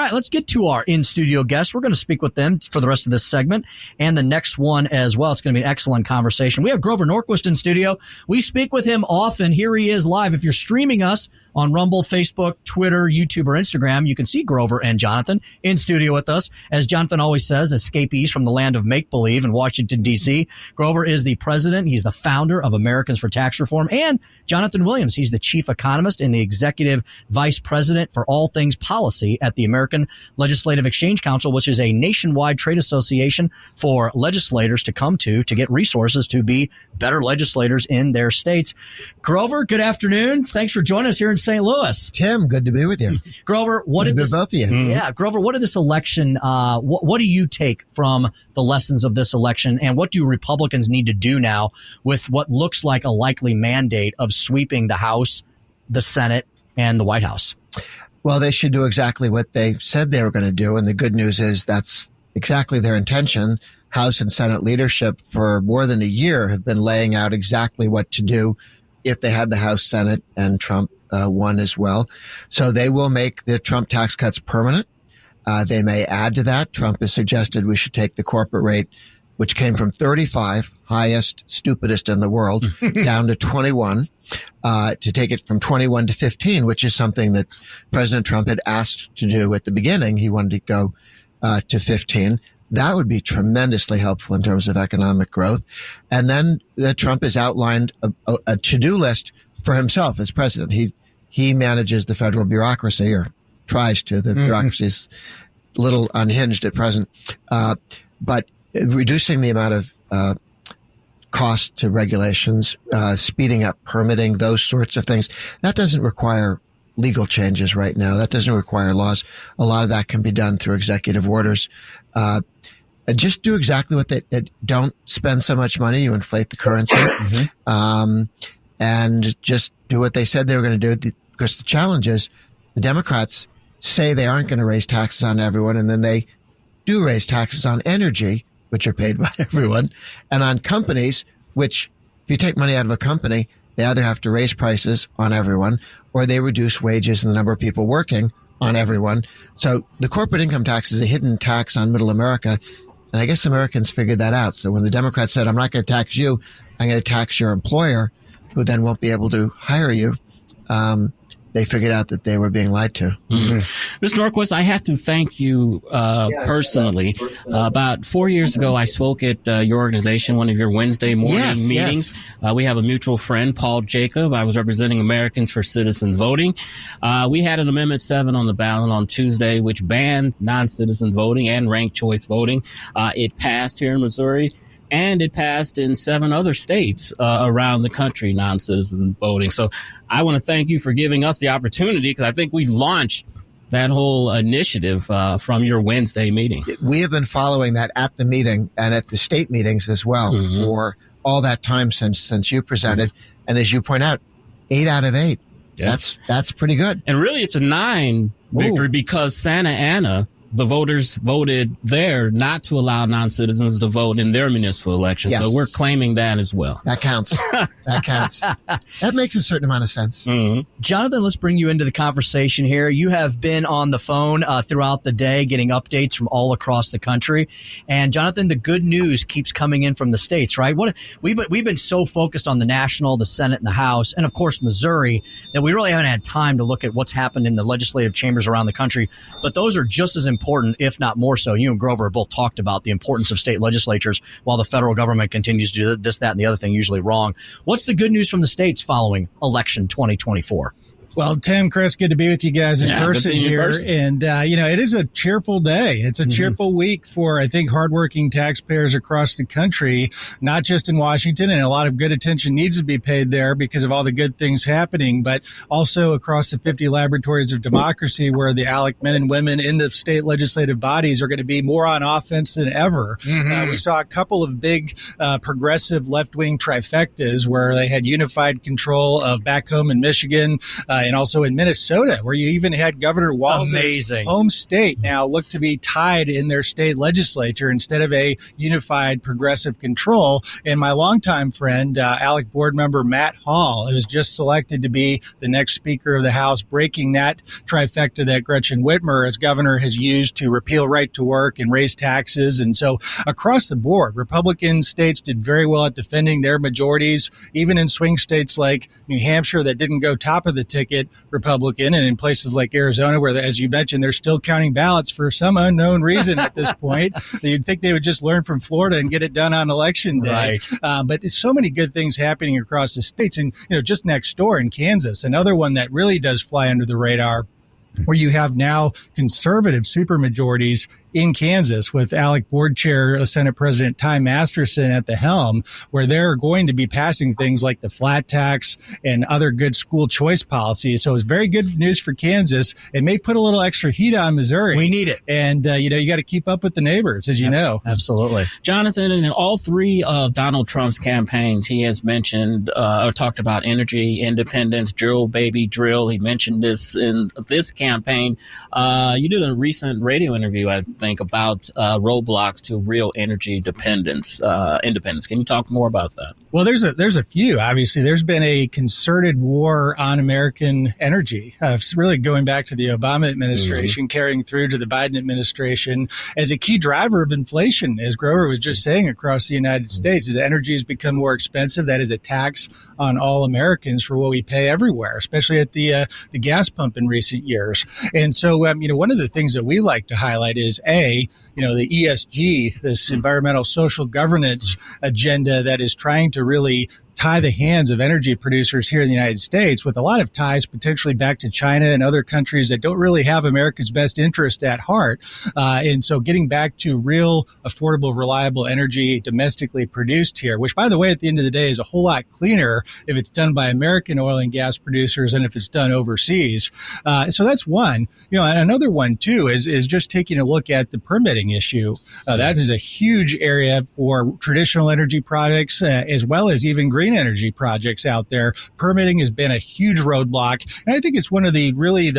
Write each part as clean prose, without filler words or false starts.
All right, let's get to our in-studio guests. We're going to speak with them for the rest of this segment and the next one as well. It's going to be an excellent conversation. We have Grover Norquist in studio. We speak with him often. Here he is live. If you're streaming us on Rumble, Facebook, Twitter, YouTube, or Instagram, you can see Grover and Jonathan in studio with us. As Jonathan always says, escapees from the land of make-believe in Washington, D.C. Grover is the president. He's the founder of Americans for Tax Reform. And Jonathan Williams, he's the chief economist and the executive vice president for all things policy at the American Legislative Exchange Council, which is a nationwide trade association for legislators to come to get resources to be better legislators in their states. Grover, good afternoon. Thanks for joining us here in St. Louis. Tim, good to be with you. Grover, what did this? Both of you. Yeah, Grover, what did this election? What do you take from the lessons of this election, and what do Republicans need to do now with what looks like a likely mandate of sweeping the House, the Senate, and the White House? Well, they should do exactly what they said they were going to do. And the good news is that's exactly their intention. House and Senate leadership for more than a year have been laying out exactly what to do if they had the House, Senate, and Trump won as well. So they will make the Trump tax cuts permanent. They may add to that. Trump has suggested we should take the corporate rate, which came from 35, highest, stupidest in the world, down to 21, to take it from 21 to 15, which is something that President Trump had asked to do at the beginning. He wanted to go to 15. That would be tremendously helpful in terms of economic growth. And then Trump has outlined a to-do list for himself as president. He manages the federal bureaucracy, or tries to. The bureaucracy is a little unhinged at present. But reducing the amount of cost to regulations, speeding up permitting, those sorts of things, that doesn't require legal changes right now. That doesn't require laws. A lot of that can be done through executive orders. Just do exactly what they don't spend so much money. You inflate the currency, and just do what they said they were going to do. Because the challenge is the Democrats say they aren't going to raise taxes on everyone, and then they do raise taxes on energy, which are paid by everyone, and on companies, which if you take money out of a company, they either have to raise prices on everyone or they reduce wages and the number of people working on everyone. So the corporate income tax is a hidden tax on middle America. And I guess Americans figured that out. So when the Democrats said, I'm not going to tax you, I'm going to tax your employer, who then won't be able to hire you, they figured out that they were being lied to. Mr. Norquist, I have to thank you personally. About 4 years ago, I spoke at your organization, one of your Wednesday morning meetings. We have a mutual friend, Paul Jacob. I was representing Americans for Citizen Voting. We had an Amendment 7 on the ballot on Tuesday, which banned non-citizen voting and ranked choice voting. It passed here in Missouri. And it passed in 7 other states around the country, non-citizen voting. So I want to thank you for giving us the opportunity, because I think we launched that whole initiative from your Wednesday meeting. We have been following that at the meeting and at the state meetings as well for all that time since you presented. And as you point out, 8 out of 8. Yeah. That's pretty good. And really, it's a 9 victory because Santa Ana, the voters voted there not to allow non-citizens to vote in their municipal elections. Yes. So we're claiming that as well. That counts. That counts. That makes a certain amount of sense. Jonathan, let's bring you into the conversation here. You have been on the phone throughout the day getting updates from all across the country. And Jonathan, the good news keeps coming in from the states, right? We've been so focused on the national, the Senate, and the House, and of course Missouri, that we really haven't had time to look at what's happened in the legislative chambers around the country. But those are just as important, if not more so. You and Grover have both talked about the importance of state legislatures while the federal government continues to do this, that, and the other thing, usually wrong. What's the good news from the states following election 2024? Well, Tim, Chris, good to be with you guys in person here. And, it is a cheerful day. It's a cheerful week for, I think, hardworking taxpayers across the country, not just in Washington. And a lot of good attention needs to be paid there because of all the good things happening, but also across the 50 laboratories of democracy where the ALEC men and women in the state legislative bodies are going to be more on offense than ever. We saw a couple of big progressive left-wing trifectas where they had unified control of back home in Michigan, and also in Minnesota, where you even had Governor Walz's home state now look to be tied in their state legislature instead of a unified progressive control. And my longtime friend, ALEC board member Matt Hall, who was just selected to be the next Speaker of the House, breaking that trifecta that Gretchen Whitmer as governor has used to repeal right to work and raise taxes. And so across the board, Republican states did very well at defending their majorities, even in swing states like New Hampshire that didn't go top of the ticket Republican, and in places like Arizona where, as you mentioned, they're still counting ballots for some unknown reason at this point. You'd think they would just learn from Florida and get it done on election day. Right. But there's so many good things happening across the states. And, just next door in Kansas, another one that really does fly under the radar, where you have now conservative supermajorities in Kansas with ALEC board chair, Senate President Ty Masterson at the helm, where they're going to be passing things like the flat tax and other good school choice policies. So it's very good news for Kansas. It may put a little extra heat on Missouri. We need it. And, you got to keep up with the neighbors, as you know. Absolutely. Jonathan, in all three of Donald Trump's campaigns, he has mentioned or talked about energy independence, drill, baby, drill. He mentioned this in this campaign. You did a recent radio interview, I think, about roadblocks to real energy independence. Can you talk more about that? Well, there's a few. Obviously, there's been a concerted war on American energy, really going back to the Obama administration, carrying through to the Biden administration as a key driver of inflation, as Grover was just saying, across the United States. As energy has become more expensive, that is a tax on all Americans for what we pay everywhere, especially at the gas pump in recent years. And so, one of the things that we like to highlight is the ESG, this environmental social governance agenda that is trying to really tie the hands of energy producers here in the United States, with a lot of ties potentially back to China and other countries that don't really have America's best interest at heart. And so getting back to real, affordable, reliable energy domestically produced here, which, by the way, at the end of the day is a whole lot cleaner if it's done by American oil and gas producers than if it's done overseas. So that's one. Another one, too, is just taking a look at the permitting issue. That is a huge area for traditional energy products, as well as even green energy projects out there. Permitting has been a huge roadblock. And I think it's one of the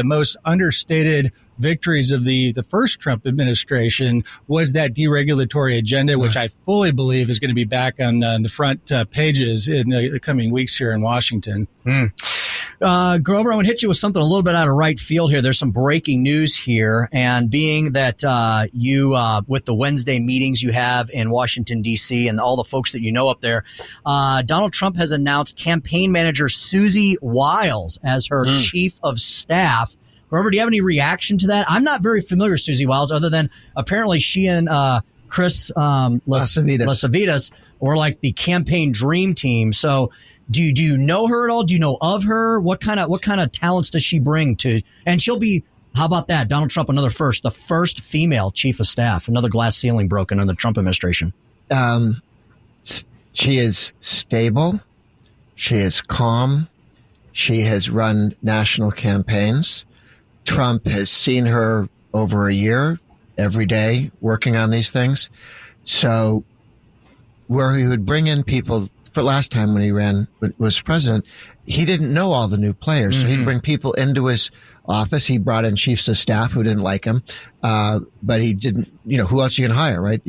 most understated victories of the first Trump administration was that deregulatory agenda, which I fully believe is going to be back on the front pages in the coming weeks here in Washington. Grover, I want to hit you with something a little bit out of right field here. There's some breaking news here, and being that you, with the Wednesday meetings you have in Washington, D.C., and all the folks that you know up there, Donald Trump has announced campaign manager Susie Wiles as her chief of staff. Grover, do you have any reaction to that? I'm not very familiar with Susie Wiles, other than apparently she and Chris Lasavitas were like the campaign dream team. So do you know her at all? Do you know of her? What kind of talents does she bring to? And she'll be, how about that? Donald Trump, the first female chief of staff, another glass ceiling broken in the Trump administration. She is stable. She is calm. She has run national campaigns. Trump has seen her over a year, every day, working on these things. So where he would bring in people, for last time when he was president, he didn't know all the new players. So he'd bring people into his office. He brought in chiefs of staff who didn't like him. But he didn't, who else are you going to hire, right?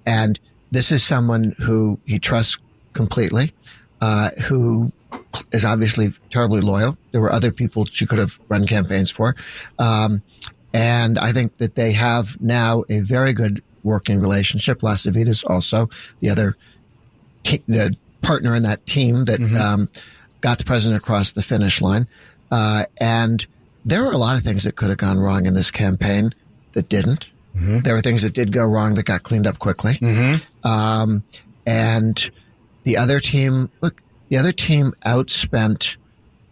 And this is someone who he trusts completely, who is obviously terribly loyal. There were other people she could have run campaigns for. And I think that they have now a very good working relationship. Lasavitas also, the partner in that team that got the president across the finish line. And there were a lot of things that could have gone wrong in this campaign that didn't. There were things that did go wrong that got cleaned up quickly. And the other team outspent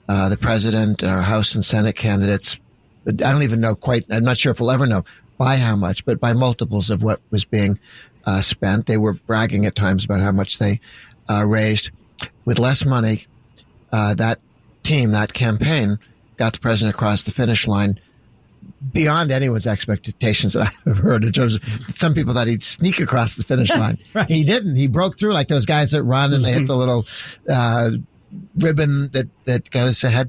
the president, our House and Senate candidates. I don't even know quite. I'm not sure if we'll ever know by how much, but by multiples of what was being spent. They were bragging at times about how much they raised. With less money, that campaign got the president across the finish line beyond anyone's expectations that I've heard. In terms of some people thought he'd sneak across the finish line. Right. He didn't. He broke through like those guys that run and they hit the little ribbon that goes ahead.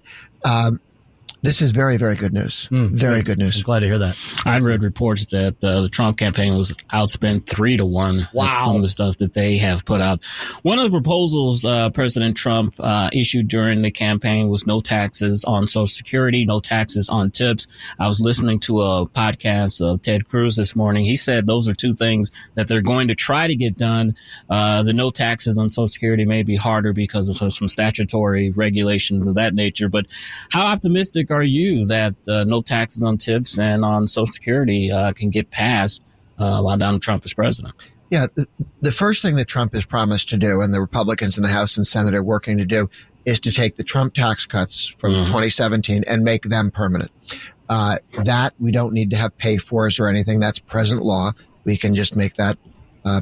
This is very, very good news. Very good news. I'm glad to hear that. I've read reports that the Trump campaign was outspent 3-1. Wow. With some of the stuff that they have put out. One of the proposals President Trump issued during the campaign was no taxes on Social Security, no taxes on tips. I was listening to a podcast of Ted Cruz this morning. He said those are two things that they're going to try to get done. The no taxes on Social Security may be harder because of some statutory regulations of that nature. But how optimistic are you that no taxes on tips and on Social Security can get passed while Donald Trump is president? Yeah, the first thing that Trump has promised to do, and the Republicans in the House and Senate are working to do, is to take the Trump tax cuts from 2017 and make them permanent. That we don't need to have pay-fors or anything. That's present law. We can just make that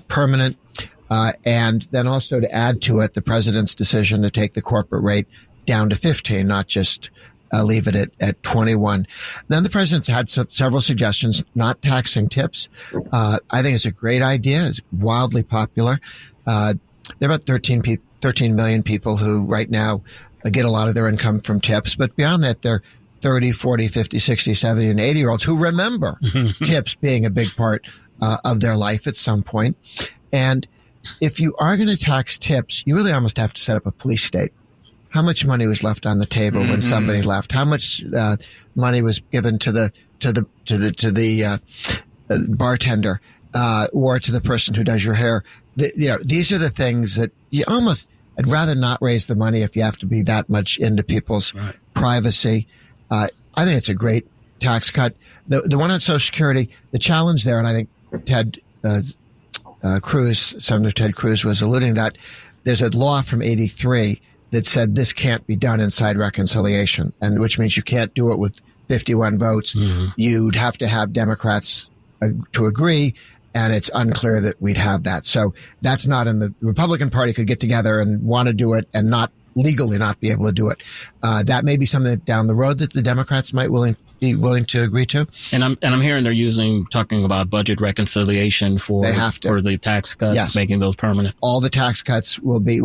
permanent. And then also to add to it, the president's decision to take the corporate rate down to 15, not just leave it at 21. Then the president's had several suggestions, not taxing tips. I think it's a great idea. It's wildly popular. There are about 13 million people who right now get a lot of their income from tips. But beyond that, they're 30, 40, 50, 60, 70, and 80-year-olds who remember tips being a big part of their life at some point. And if you are going to tax tips, you really almost have to set up a police state. How much money was left on the table when somebody left? How much money was given to the bartender or to the person who does your hair? These are the things that I'd rather not raise the money if you have to be that much into people's privacy. I think it's a great tax cut. The one on Social Security, the challenge there, and I think Senator Ted Cruz was alluding to that. There's a law from '83 that said this can't be done inside reconciliation, and which means you can't do it with 51 votes. You'd have to have Democrats to agree, and it's unclear that we'd have that. So that's not in the Republican Party could get together and want to do it and not legally not be able to do it. That may be something down the road that the Democrats might be willing to agree to. And I'm hearing they're talking about budget reconciliation for the tax cuts, making those permanent. All the tax cuts will be,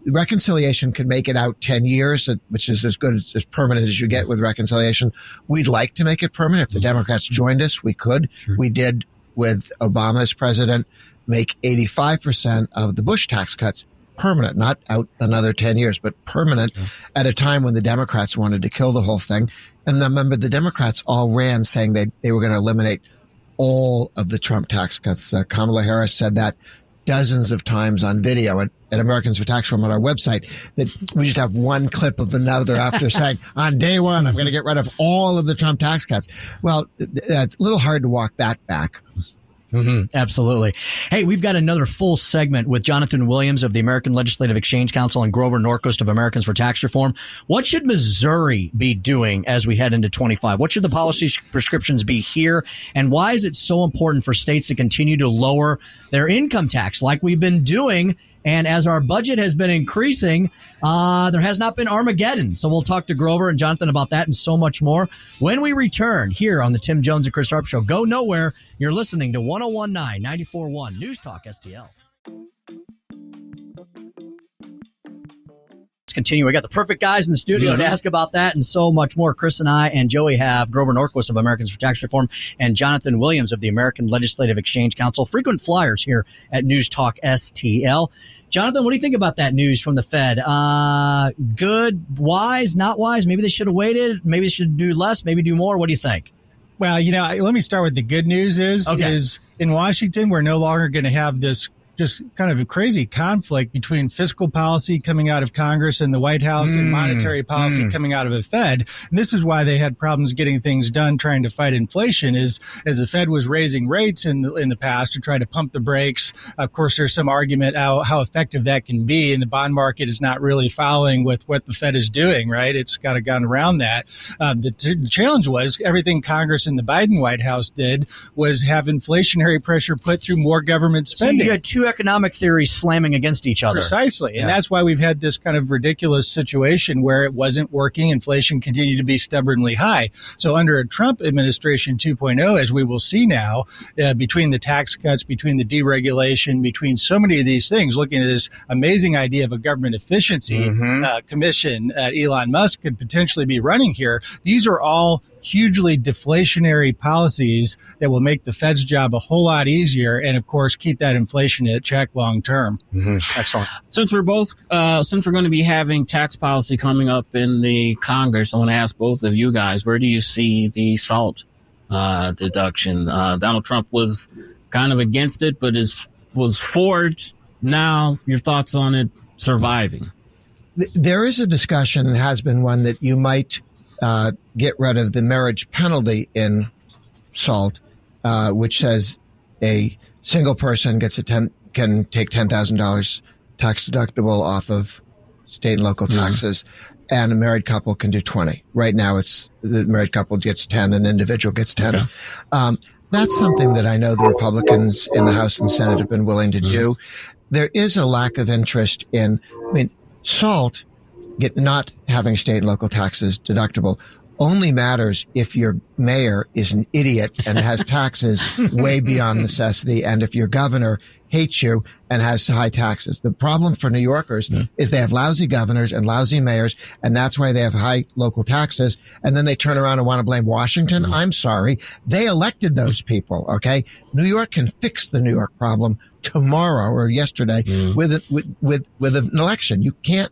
reconciliation could make it out 10 years, which is as good as permanent as you get with reconciliation. We'd like to make it permanent. If the Democrats joined us, we could. Sure. We did with Obama as president make 85% of the Bush tax cuts permanent, not out another 10 years, but permanent at a time when the Democrats wanted to kill the whole thing. And remember, the Democrats all ran saying they were going to eliminate all of the Trump tax cuts. Kamala Harris said that dozens of times on video at Americans for Tax Reform on our website, that we just have one clip of another after saying, on day one, I'm going to get rid of all of the Trump tax cuts. Well, it's a little hard to walk that back. Absolutely. Hey, we've got another full segment with Jonathan Williams of the American Legislative Exchange Council and Grover Norquist of Americans for Tax Reform. What should Missouri be doing as we head into 25? What should the policy prescriptions be here? And why is it so important for states to continue to lower their income tax like we've been doing? And as our budget has been increasing, there has not been Armageddon. So we'll talk to Grover and Jonathan about that and so much more when we return here on the Tim Jones and Chris Arps Show. Go nowhere. You're listening to 101.9 94.1 News Talk STL. Let's continue. We got the perfect guys in the studio to ask about that and so much more. Chris and I and Joey have Grover Norquist of Americans for Tax Reform and Jonathan Williams of the American Legislative Exchange Council, frequent flyers here at News Talk STL. Jonathan, what do you think about that news from the Fed? Good, wise, not wise? Maybe they should have waited. Maybe they should do less, maybe do more. What do you think? Well, let me start with the good news is in Washington, we're no longer going to have this just kind of a crazy conflict between fiscal policy coming out of Congress and the White House and monetary policy coming out of the Fed. And this is why they had problems getting things done trying to fight inflation, is as the Fed was raising rates in the past to try to pump the brakes. Of course, there's some argument how effective that can be, and the bond market is not really following with what the Fed is doing, right? It's kind of gone around that. The challenge was everything Congress and the Biden White House did was have inflationary pressure put through more government spending. So you had two economic theories slamming against each other. Precisely. And that's why we've had this kind of ridiculous situation where it wasn't working. Inflation continued to be stubbornly high. So under a Trump administration 2.0, as we will see now, between the tax cuts, between the deregulation, between so many of these things, looking at this amazing idea of a government efficiency commission Elon Musk could potentially be running here. These are all hugely deflationary policies that will make the Fed's job a whole lot easier and, of course, keep that inflation at check long term. Excellent. Since we're going to be having tax policy coming up in the Congress, I want to ask both of you guys, where do you see the SALT deduction? Donald Trump was kind of against it, but was for it. Now, your thoughts on it surviving? There is a discussion, has been one, that you might get rid of the marriage penalty in SALT, which says a single person can take $10,000 tax deductible off of state and local taxes, and a married couple can do 20. Right now, it's the married couple gets 10, an individual gets 10. Okay. That's something that I know the Republicans in the House and Senate have been willing to do. There is a lack of interest in, SALT, not having state and local taxes deductible, only matters if your mayor is an idiot and has taxes way beyond necessity, and if your governor hates you and has high taxes. The problem for New Yorkers is they have lousy governors and lousy mayors, and that's why they have high local taxes, and then they turn around and want to blame Washington. I'm sorry. They elected those people, okay? New York can fix the New York problem tomorrow or yesterday with an election. You can't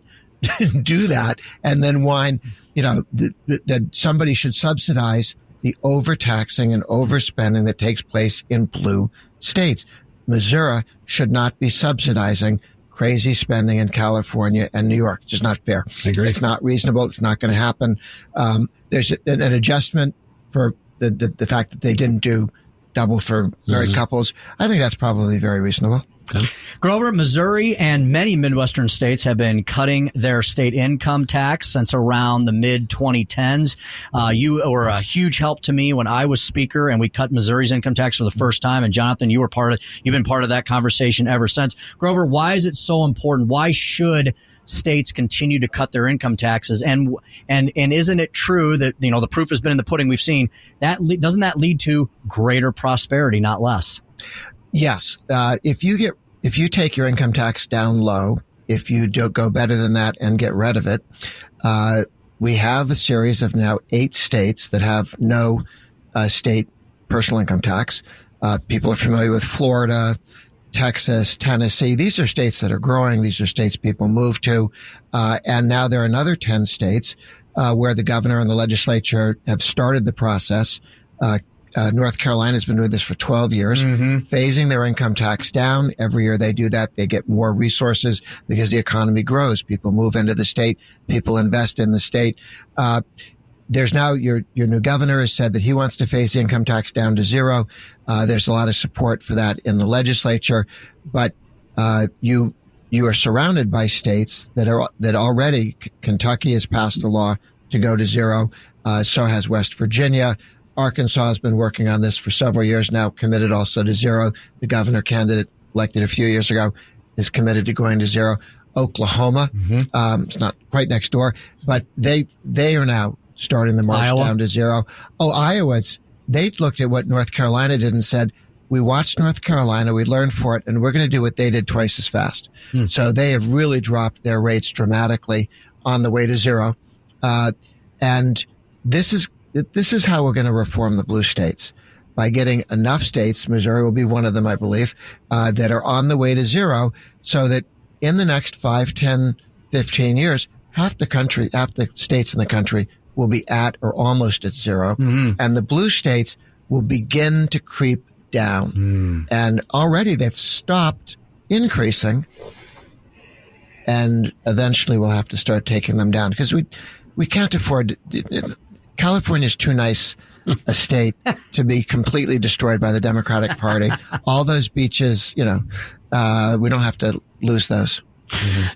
do that and then whine, that somebody should subsidize the overtaxing and overspending that takes place in blue states. Missouri should not be subsidizing crazy spending in California and New York. It's just not fair. I agree. It's not reasonable. It's not going to happen. There's an adjustment for the fact that they didn't do double for married couples. I think that's probably very reasonable. Okay. Grover, Missouri and many Midwestern states have been cutting their state income tax since around the mid-2010s. You were a huge help to me when I was speaker, and we cut Missouri's income tax for the first time. And Jonathan, you've been part of that conversation ever since. Grover, why is it so important? Why should states continue to cut their income taxes? And isn't it true that, the proof has been in the pudding we've seen, doesn't that lead to greater prosperity, not less? Yes. If you take your income tax down low, if you don't go better than that and get rid of it, we have a series of now 8 states that have no state personal income tax. People are familiar with Florida, Texas, Tennessee. These are states that are growing. These are states people move to. And now there are another 10 states where the governor and the legislature have started the process. North Carolina has been doing this for 12 years, phasing their income tax down. Every year they do that, they get more resources because the economy grows. People move into the state. People invest in the state. There's now your new governor has said that he wants to phase the income tax down to 0. There's a lot of support for that in the legislature, but you are surrounded by states that already Kentucky has passed a law to go to 0. So has West Virginia. Arkansas has been working on this for several years now, committed also to 0. The governor candidate elected a few years ago is committed to going to 0. Oklahoma, it's not quite next door, but they are now starting the march down to 0. Oh, they looked at what North Carolina did and said, we watched North Carolina, we learned for it, and we're going to do what they did twice as fast. So they have really dropped their rates dramatically on the way to 0. And this is how we're going to reform the blue states, by getting enough states, Missouri will be one of them, I believe, that are on the way to 0, so that in the next 5, 10, 15 years, half the states in the country will be at or almost at 0. And the blue states will begin to creep down. And already they've stopped increasing, and eventually we'll have to start taking them down because we can't afford California's too nice a state to be completely destroyed by the Democratic Party. All those beaches, we don't have to lose those.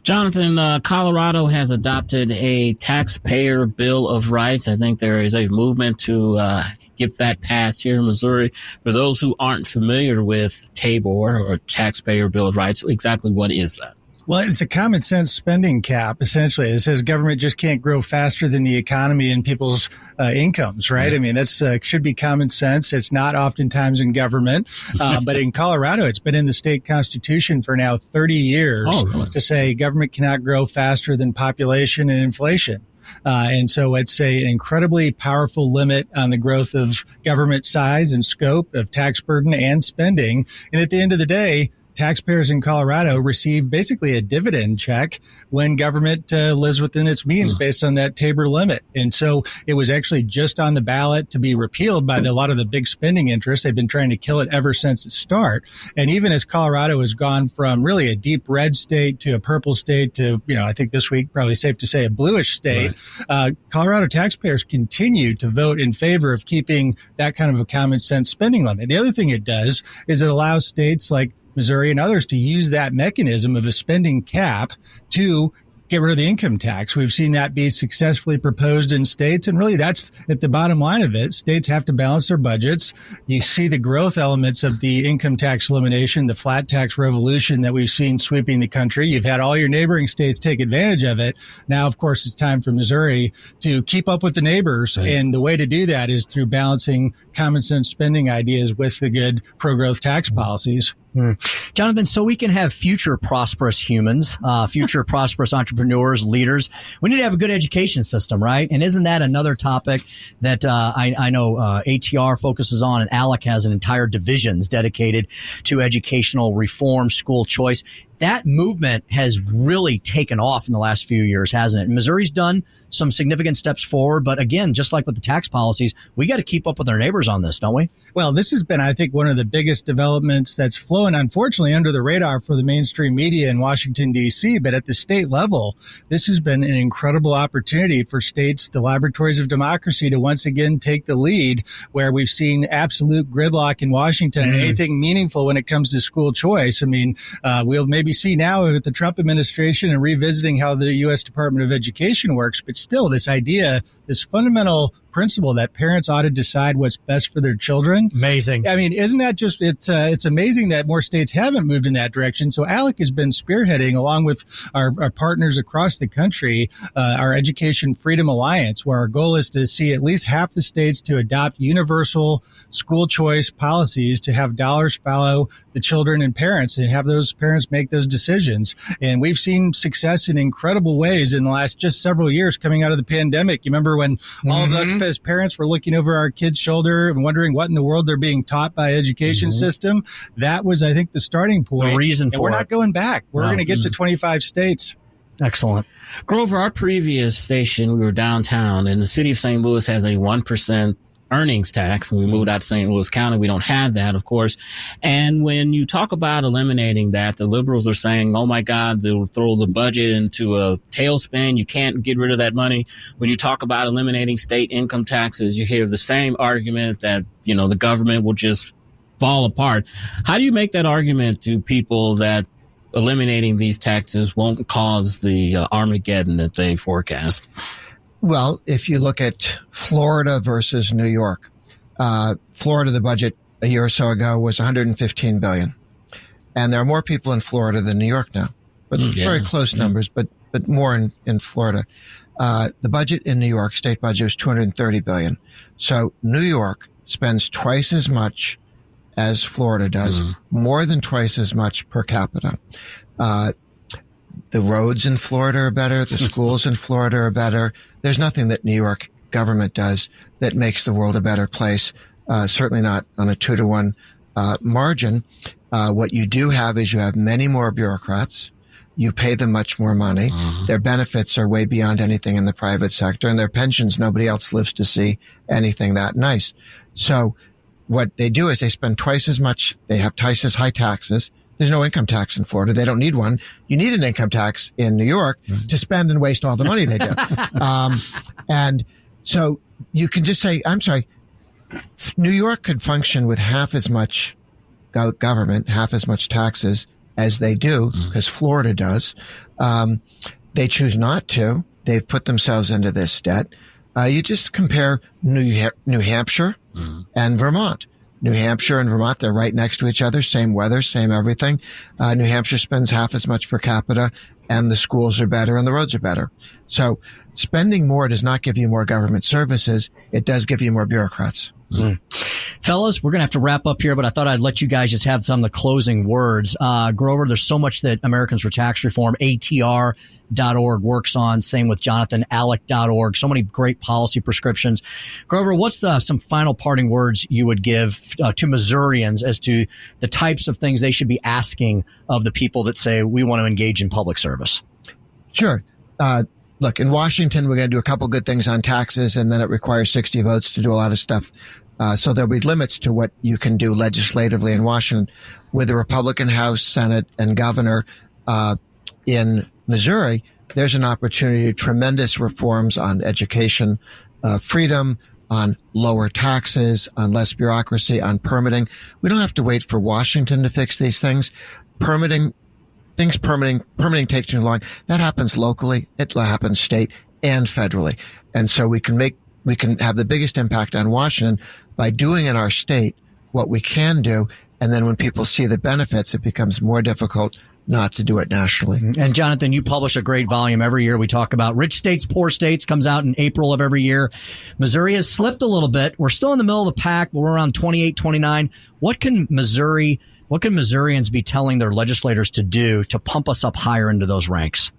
Jonathan, Colorado has adopted a taxpayer bill of rights. I think there is a movement to get that passed here in Missouri. For those who aren't familiar with TABOR or taxpayer bill of rights, exactly what is that? Well, it's a common sense spending cap, essentially. It says government just can't grow faster than the economy and people's incomes, right? I mean, that's should be common sense. It's not oftentimes in government, but in Colorado, it's been in the state constitution for now 30 years to say government cannot grow faster than population and inflation. And so it's an incredibly powerful limit on the growth of government size and scope of tax burden and spending. And at the end of the day, taxpayers in Colorado receive basically a dividend check when government lives within its means based on that TABOR limit. And so it was actually just on the ballot to be repealed by a lot of the big spending interests. They've been trying to kill it ever since its start. And even as Colorado has gone from really a deep red state to a purple state to, I think this week, probably safe to say a bluish state, Colorado taxpayers continue to vote in favor of keeping that kind of a common sense spending limit. The other thing it does is it allows states like Missouri and others to use that mechanism of a spending cap to get rid of the income tax. We've seen that be successfully proposed in states. And really, that's at the bottom line of it. States have to balance their budgets. You see the growth elements of the income tax elimination, the flat tax revolution that we've seen sweeping the country. You've had all your neighboring states take advantage of it. Now, of course, it's time for Missouri to keep up with the neighbors. Right. And the way to do that is through balancing common sense spending ideas with the good pro-growth tax policies. Jonathan, so we can have future prosperous humans, future prosperous entrepreneurs, leaders, we need to have a good education system, right? And isn't that another topic that I know ATR focuses on, and ALEC has an entire divisions dedicated to educational reform, school choice. That movement has really taken off in the last few years, hasn't it? Missouri's done some significant steps forward, but again, just like with the tax policies, we got to keep up with our neighbors on this, don't we? Well, this has been, I think, one of the biggest developments that's flown, unfortunately, under the radar for the mainstream media in Washington, D.C., but at the state level, this has been an incredible opportunity for states, the laboratories of democracy, to once again take the lead, where we've seen absolute gridlock in Washington and anything meaningful when it comes to school choice. I mean, we'll maybe see now with the Trump administration and revisiting how the U.S. Department of Education works, but still this idea, this fundamental principle that parents ought to decide what's best for their children. Amazing. I mean, isn't that just, it's amazing that more states haven't moved in that direction. So ALEC has been spearheading, along with our partners across the country, our Education Freedom Alliance, where our goal is to see at least half the states to adopt universal school choice policies, to have dollars follow the children and parents, and have those parents make those decisions. And we've seen success in incredible ways in the last just several years coming out of the pandemic. You remember when all of us as parents were looking over our kids' shoulder and wondering what in the world they're being taught by education system? That was, I think, the starting point. The reason for it. We're not going back. We're going to get to 25 states. Excellent. Grover, our previous station, we were downtown, and the city of St. Louis has a 1% earnings tax. When we moved out to St. Louis County, we don't have that, of course. And when you talk about eliminating that, the liberals are saying, oh my God, they'll throw the budget into a tailspin. You can't get rid of that money. When you talk about eliminating state income taxes, you hear the same argument that, the government will just fall apart. How do you make that argument to people that eliminating these taxes won't cause the Armageddon that they forecast? Well, if you look at Florida versus New York, Florida, the budget a year or so ago was $115 billion. And there are more people in Florida than New York now, but very close numbers, but more in Florida. The budget in New York, state budget, is $230 billion. So New York spends twice as much as Florida does, more than twice as much per capita. The roads in Florida are better. The schools in Florida are better. There's nothing that New York government does that makes the world a better place. Certainly not on a 2-to-1 margin. What you do have is you have many more bureaucrats. You pay them much more money. Their benefits are way beyond anything in the private sector, and their pensions, nobody else lives to see anything that nice. So what they do is they spend twice as much. They have twice as high taxes. There's no income tax in Florida. They don't need one. You need an income tax in New York to spend and waste all the money they do. And so you can just say, I'm sorry, New York could function with half as much government, half as much taxes as they do, because Florida does. They choose not to. They've put themselves into this debt. You just compare New Hampshire and Vermont. New Hampshire and Vermont, they're right next to each other, same weather, same everything. New Hampshire spends half as much per capita, and the schools are better and the roads are better. So spending more does not give you more government services. It does give you more bureaucrats. Fellas, we're going to have to wrap up here, but I thought I'd let you guys just have some of the closing words. Grover, there's so much that Americans for Tax Reform, ATR.org, works on. Same with Jonathan, ALEC.org. So many great policy prescriptions. Grover, what's some final parting words you would give to Missourians as to the types of things they should be asking of the people that say we want to engage in public service? Sure. Look, in Washington, we're going to do a couple good things on taxes, and then it requires 60 votes to do a lot of stuff. So there'll be limits to what you can do legislatively in Washington. With the Republican House, Senate, and governor in Missouri, there's an opportunity to tremendous reforms on education, freedom, on lower taxes, on less bureaucracy, on permitting. We don't have to wait for Washington to fix these things. Permitting takes too long. That happens locally. It happens state and federally. And so we can have the biggest impact on Washington by doing in our state what we can do. And then when people see the benefits, it becomes more difficult not to do it nationally. And Jonathan, you publish a great volume every year. We talk about rich states, poor states, comes out in April of every year. Missouri has slipped a little bit. We're still in the middle of the pack, but we're around 28, 29. What can Missourians be telling their legislators to do to pump us up higher into those ranks?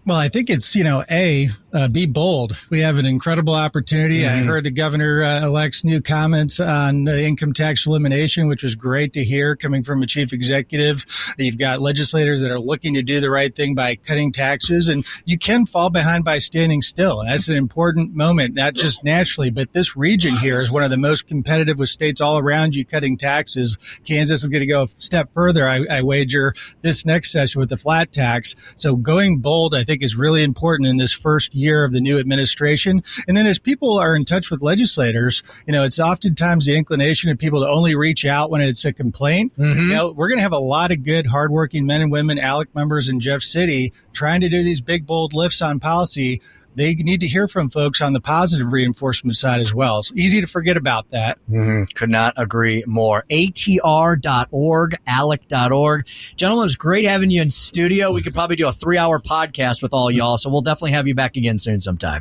Well, I think it's, be bold. We have an incredible opportunity. I heard the governor-elect's new comments on income tax elimination, which was great to hear coming from a chief executive. You've got legislators that are looking to do the right thing by cutting taxes, and you can fall behind by standing still. And that's an important moment, not just naturally, but this region here is one of the most competitive with states all around you cutting taxes. Kansas is going to go a step further, I wager, this next session with the flat tax. So going bold, I think, is really important in this first year of the new administration. And then as people are in touch with legislators, it's oftentimes the inclination of people to only reach out when it's a complaint. We're going to have a lot of good, hardworking men and women, ALEC members in Jeff City, trying to do these big, bold lifts on policy. They need to hear from folks on the positive reinforcement side as well. It's easy to forget about that. Could not agree more. ATR.org, ALEC.org. Gentlemen, it was great having you in studio. We could probably do a 3-hour podcast with all y'all, so we'll definitely have you back again soon sometime.